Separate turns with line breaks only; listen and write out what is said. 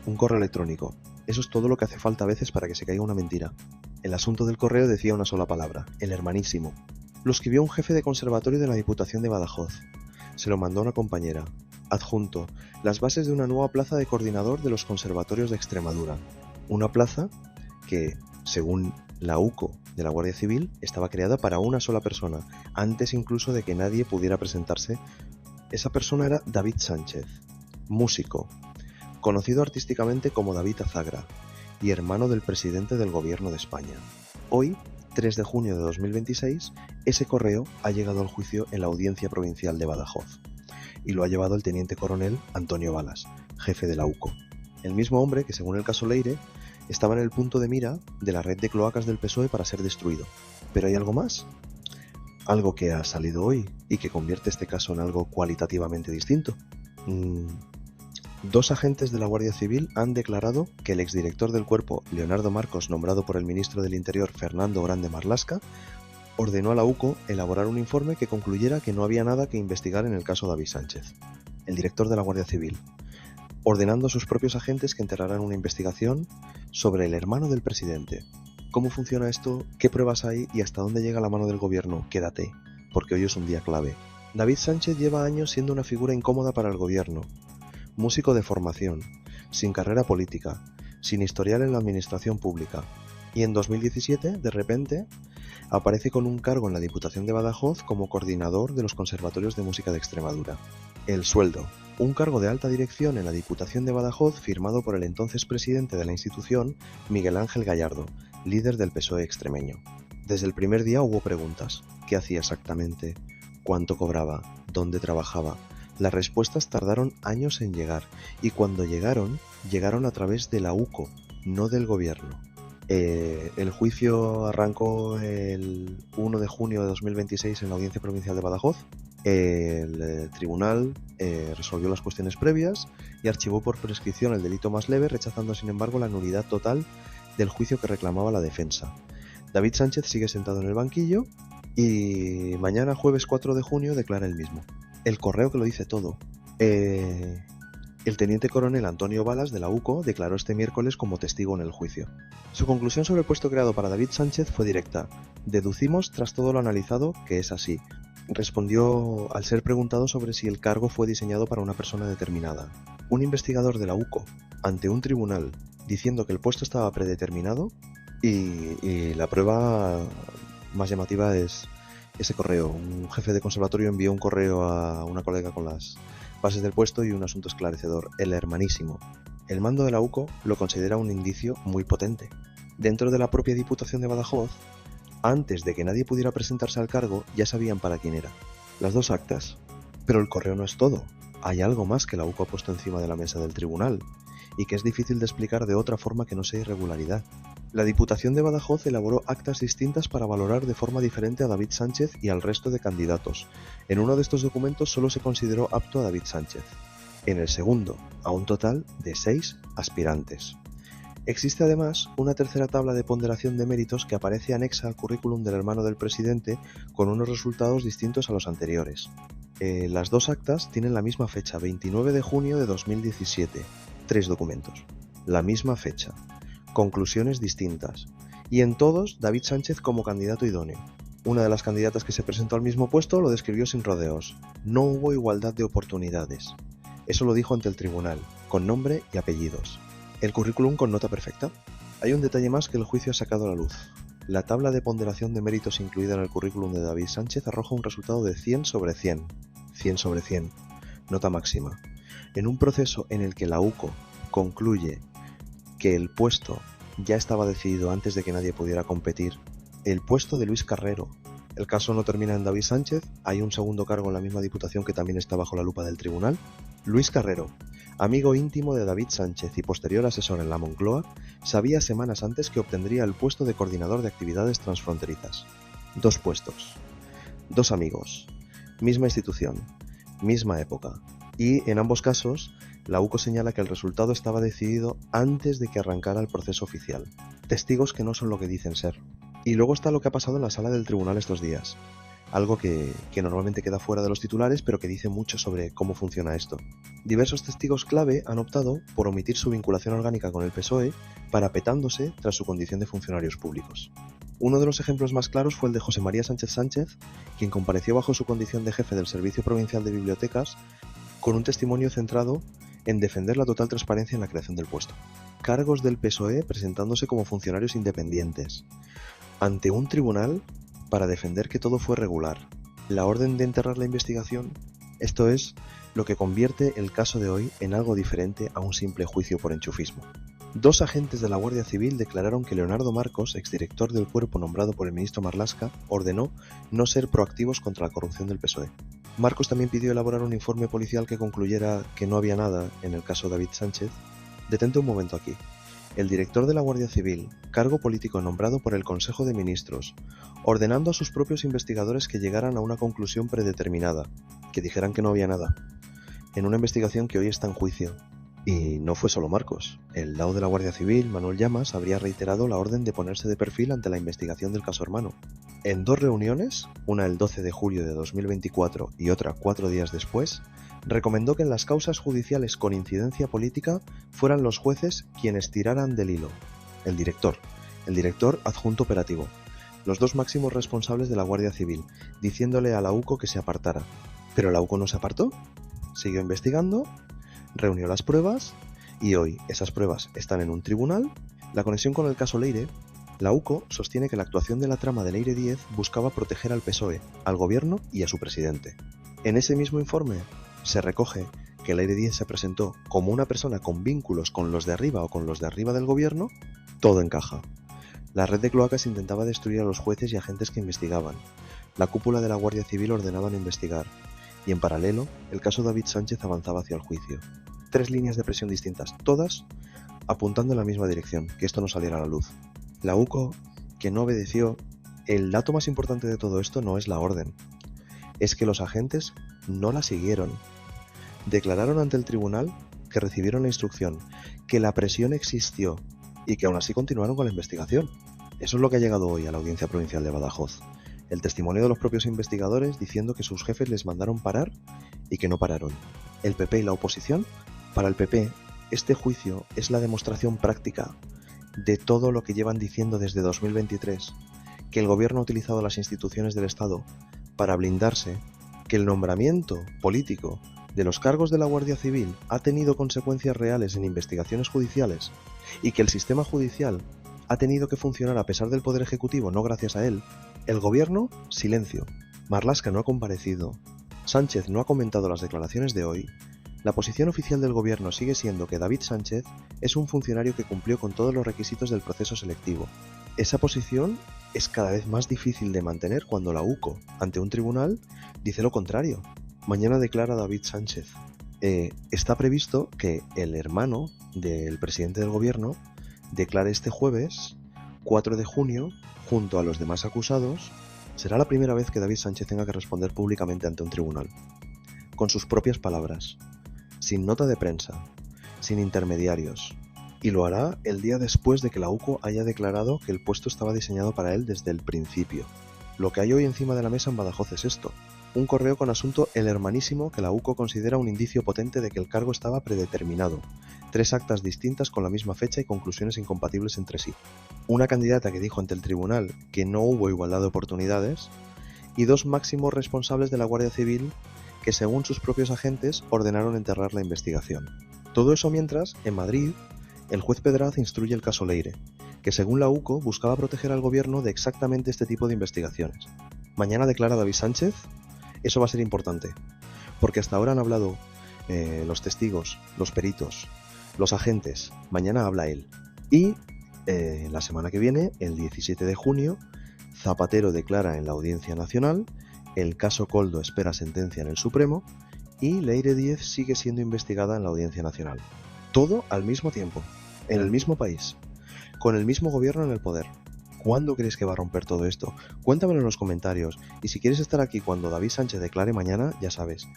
Un correo electrónico. Eso es todo lo que hace falta a veces para que se caiga una mentira. El asunto del correo decía una sola palabra: el hermanísimo. Lo escribió un jefe de conservatorio de la Diputación de Badajoz. Se lo mandó a una compañera. Adjunto: las bases de una nueva plaza de coordinador de los conservatorios de Extremadura. Una plaza que, según la UCO de la Guardia Civil, estaba creada para una sola persona, antes incluso de que nadie pudiera presentarse. Esa persona era David Sánchez, músico, conocido artísticamente como David Azagra, y hermano del presidente del Gobierno de España. Hoy, 3 de junio de 2026, ese correo ha llegado al juicio en la Audiencia Provincial de Badajoz, y lo ha llevado el teniente coronel Antonio Balas, jefe de la UCO. El mismo hombre que, según el caso Leire, estaba en el punto de mira de la red de cloacas del PSOE para ser destruido. ¿Pero hay algo más? Algo que ha salido hoy y que convierte este caso en algo cualitativamente distinto. Dos agentes de la Guardia Civil han declarado que el exdirector del cuerpo, Leonardo Marcos, nombrado por el ministro del Interior, Fernando Grande Marlaska, ordenó a la UCO elaborar un informe que concluyera que no había nada que investigar en el caso David Sánchez, el director de la Guardia Civil, ordenando a sus propios agentes que enterraran una investigación sobre el hermano del presidente. ¿Cómo funciona esto? ¿Qué pruebas hay? ¿Y hasta dónde llega la mano del gobierno? Quédate, porque hoy es un día clave. David Sánchez lleva años siendo una figura incómoda para el gobierno. Músico de formación, sin carrera política, sin historial en la administración pública. Y en 2017, de repente, aparece con un cargo en la Diputación de Badajoz como coordinador de los conservatorios de música de Extremadura. El sueldo: un cargo de alta dirección en la Diputación de Badajoz firmado por el entonces presidente de la institución, Miguel Ángel Gallardo, líder del PSOE extremeño. Desde el primer día hubo preguntas. ¿Qué hacía exactamente? ¿Cuánto cobraba? ¿Dónde trabajaba? Las respuestas tardaron años en llegar, y cuando llegaron a través de la UCO, no del gobierno. El juicio arrancó el 1 de junio de 2026 en la Audiencia Provincial de Badajoz. El tribunal resolvió las cuestiones previas y archivó por prescripción el delito más leve, rechazando sin embargo la nulidad total del juicio que reclamaba la defensa. David Sánchez sigue sentado en el banquillo y mañana, jueves 4 de junio, declara el mismo. El correo que lo dice todo. El teniente coronel Antonio Balas de la UCO declaró este miércoles como testigo en el juicio. Su conclusión sobre el puesto creado para David Sánchez fue directa. Deducimos, tras todo lo analizado, que es así. Respondió al ser preguntado sobre si el cargo fue diseñado para una persona determinada. Un investigador de la UCO, ante un tribunal, diciendo que el puesto estaba predeterminado, y la prueba más llamativa es ese correo. Un jefe de conservatorio envió un correo a una colega con las bases del puesto y un asunto esclarecedor: el hermanísimo. El mando de la UCO lo considera un indicio muy potente. Dentro de la propia Diputación de Badajoz, antes de que nadie pudiera presentarse al cargo, ya sabían para quién era. Las dos actas. Pero el correo no es todo. Hay algo más que la UCO ha puesto encima de la mesa del tribunal, y que es difícil de explicar de otra forma que no sea irregularidad. La Diputación de Badajoz elaboró actas distintas para valorar de forma diferente a David Sánchez y al resto de candidatos. En uno de estos documentos solo se consideró apto a David Sánchez. En el segundo, a un total de 6 aspirantes. Existe además una tercera tabla de ponderación de méritos que aparece anexa al currículum del hermano del presidente con unos resultados distintos a los anteriores. Las dos actas tienen la misma fecha, 29 de junio de 2017. 3 documentos. La misma fecha. Conclusiones distintas. Y en todos, David Sánchez como candidato idóneo. Una de las candidatas que se presentó al mismo puesto lo describió sin rodeos. No hubo igualdad de oportunidades. Eso lo dijo ante el tribunal, con nombre y apellidos. El currículum con nota perfecta. Hay un detalle más que el juicio ha sacado a la luz. La tabla de ponderación de méritos incluida en el currículum de David Sánchez arroja un resultado de 100 sobre 100. 100 sobre 100. Nota máxima. En un proceso en el que la UCO concluye que el puesto ya estaba decidido antes de que nadie pudiera competir, el puesto de Luis Carrero. El caso no termina en David Sánchez, hay un segundo cargo en la misma diputación que también está bajo la lupa del tribunal. Luis Carrero, amigo íntimo de David Sánchez y posterior asesor en la Moncloa, sabía semanas antes que obtendría el puesto de coordinador de actividades transfronterizas. 2 puestos, 2 amigos, misma institución, misma época, y en ambos casos la UCO señala que el resultado estaba decidido antes de que arrancara el proceso oficial. Testigos que no son lo que dicen ser. Y luego está lo que ha pasado en la sala del tribunal estos días. algo que normalmente queda fuera de los titulares, pero que dice mucho sobre cómo funciona esto. Diversos testigos clave han optado por omitir su vinculación orgánica con el PSOE, parapetándose tras su condición de funcionarios públicos. Uno de los ejemplos más claros fue el de José María Sánchez Sánchez, quien compareció bajo su condición de jefe del Servicio Provincial de Bibliotecas, con un testimonio centrado en defender la total transparencia en la creación del puesto. Cargos del PSOE presentándose como funcionarios independientes ante un tribunal para defender que todo fue regular. La orden de enterrar la investigación, esto es lo que convierte el caso de hoy en algo diferente a un simple juicio por enchufismo. Dos agentes de la Guardia Civil declararon que Leonardo Marcos, exdirector del cuerpo nombrado por el ministro Marlaska, ordenó no ser proactivos contra la corrupción del PSOE. Marcos también pidió elaborar un informe policial que concluyera que no había nada en el caso David Sánchez. Detente un momento aquí. El director de la Guardia Civil, cargo político nombrado por el Consejo de Ministros, ordenando a sus propios investigadores que llegaran a una conclusión predeterminada, que dijeran que no había nada, en una investigación que hoy está en juicio. Y no fue solo Marcos. El lao de la Guardia Civil, Manuel Llamas, habría reiterado la orden de ponerse de perfil ante la investigación del caso Hermano. En dos reuniones, una el 12 de julio de 2024 y otra 4 días después, recomendó que en las causas judiciales con incidencia política fueran los jueces quienes tiraran del hilo. El director adjunto operativo, los dos máximos responsables de la Guardia Civil, diciéndole a la UCO que se apartara. Pero la UCO no se apartó, siguió investigando, reunió las pruebas y hoy esas pruebas están en un tribunal. La conexión con el caso Leire, la UCO sostiene que la actuación de la trama de Leire 10 buscaba proteger al PSOE, al gobierno y a su presidente. En ese mismo informe se recoge que Leire 10 se presentó como una persona con vínculos con los de arriba o con los de arriba del gobierno. Todo encaja. La red de cloacas intentaba destruir a los jueces y agentes que investigaban. La cúpula de la Guardia Civil ordenaba no investigar. Y en paralelo, el caso David Sánchez avanzaba hacia el juicio. 3 líneas de presión distintas, todas apuntando en la misma dirección, que esto no saliera a la luz. La UCO, que no obedeció. El dato más importante de todo esto no es la orden, es que los agentes no la siguieron. Declararon ante el tribunal que recibieron la instrucción, que la presión existió y que aún así continuaron con la investigación. Eso es lo que ha llegado hoy a la Audiencia Provincial de Badajoz. El testimonio de los propios investigadores diciendo que sus jefes les mandaron parar y que no pararon. El PP y la oposición. Para el PP, este juicio es la demostración práctica de todo lo que llevan diciendo desde 2023, que el gobierno ha utilizado las instituciones del Estado para blindarse, que el nombramiento político de los cargos de la Guardia Civil ha tenido consecuencias reales en investigaciones judiciales y que el sistema judicial ha tenido que funcionar a pesar del Poder Ejecutivo, no gracias a él. El gobierno, silencio. Marlaska no ha comparecido. Sánchez no ha comentado las declaraciones de hoy. La posición oficial del gobierno sigue siendo que David Sánchez es un funcionario que cumplió con todos los requisitos del proceso selectivo. Esa posición es cada vez más difícil de mantener cuando la UCO, ante un tribunal, dice lo contrario. Mañana declara David Sánchez. Está previsto que el hermano del presidente del gobierno declare este jueves, 4 de junio, junto a los demás acusados. Será la primera vez que David Sánchez tenga que responder públicamente ante un tribunal, con sus propias palabras, sin nota de prensa, sin intermediarios, y lo hará el día después de que la UCO haya declarado que el puesto estaba diseñado para él desde el principio. Lo que hay hoy encima de la mesa en Badajoz es esto: un correo con asunto El Hermanísimo que la UCO considera un indicio potente de que el cargo estaba predeterminado, 3 actas distintas con la misma fecha y conclusiones incompatibles entre sí, una candidata que dijo ante el tribunal que no hubo igualdad de oportunidades, y 2 máximos responsables de la Guardia Civil que, según sus propios agentes, ordenaron enterrar la investigación. Todo eso mientras, en Madrid, el juez Pedraz instruye el caso Leire, que según la UCO buscaba proteger al gobierno de exactamente este tipo de investigaciones. Mañana declara David Sánchez. Eso va a ser importante, porque hasta ahora han hablado los testigos, los peritos, los agentes. Mañana habla él. Y la semana que viene, el 17 de junio, Zapatero declara en la Audiencia Nacional, el caso Koldo espera sentencia en el Supremo y Leire 10 sigue siendo investigada en la Audiencia Nacional. Todo al mismo tiempo, en el mismo país, con el mismo gobierno en el poder. ¿Cuándo crees que va a romper todo esto? Cuéntamelo en los comentarios, y si quieres estar aquí cuando David Sánchez declare mañana, ya sabes,